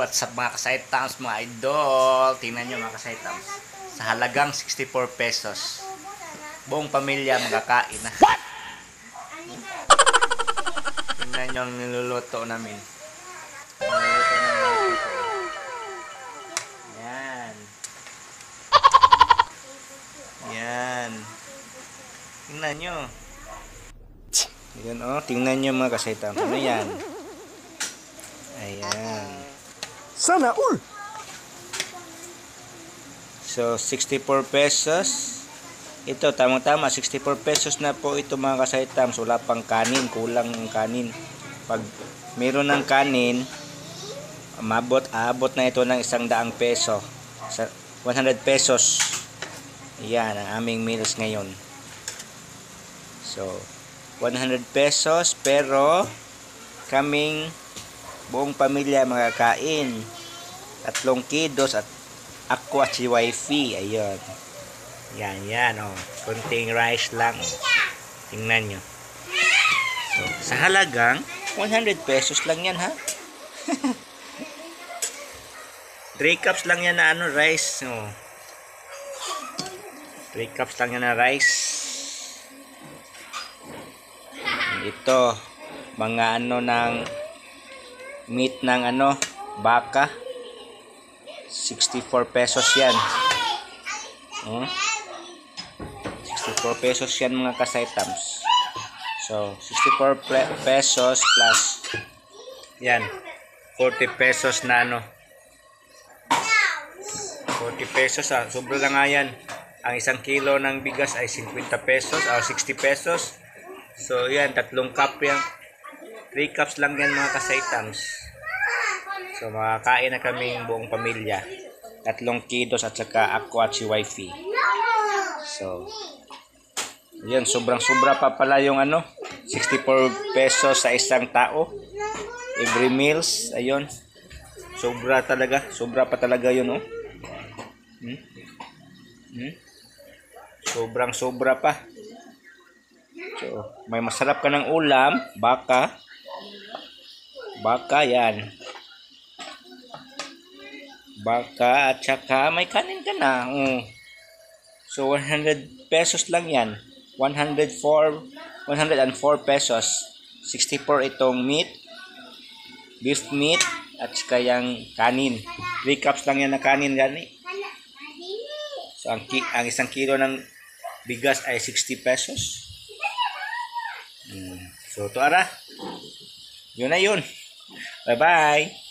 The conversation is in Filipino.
what's up mga kasaitams, mga idol. Tingnan nyo mga kasaitams. Sa halagang 64 pesos. Buong pamilya makakain na. What? Tingnan nyo ang niluluto namin. Niluluto namin ito. Yan. Yan. Tingnan nyo. Yan o, tingnan nyo mga kasaitams. Ano yan? Ayan. Sana all. So, 64 pesos. Ito, tamang-tama. 64 pesos na po ito mga kasaitams. Wala pang kanin. Kulang ng kanin. Pag meron ng kanin, aabot na ito ng 100 peso. 100 pesos. Ayan, ang aming meals ngayon. So, 100 pesos. Pero, kaming buong pamilya makakain. 3 kilos at ako at si wifey. Ayun. Yan oh. Kunting rice lang. Tingnan nyo. So, sa halagang 100 pesos lang yan ha. 3 cups lang yan na rice. Oh. 3 cups lang yan na rice. Ito. Mga ng meat ng baka. 64 pesos yan. 64 pesos yan mga kasaitams. So, 64 pesos plus yan. 40 pesos na 40 pesos sobra lang nga yan. Ang 1 kilo ng bigas ay 50 pesos o 60 pesos. So, yan. 3 cup yan. 3 cups lang yan mga kasaitams. So, makakain na kaming buong pamilya. 3 kilos at saka ako at si wifey. So, yan. Sobrang-sobra pa pala yung 64 pesos sa isang tao. Every meals. Ayun. Sobra talaga. Sobra pa talaga yun, Sobrang-sobra pa. So, may masarap ka ng ulam. Baka yan. Baka at saka may kanin ka na. So 100 pesos lang yan. 104 pesos. 64 itong meat. Beef meat at saka yung kanin. 3 cups lang yan na kanin gani. So ang 1 kilo ng bigas ay 60 pesos. So to ara. Yun na yun. Bye bye.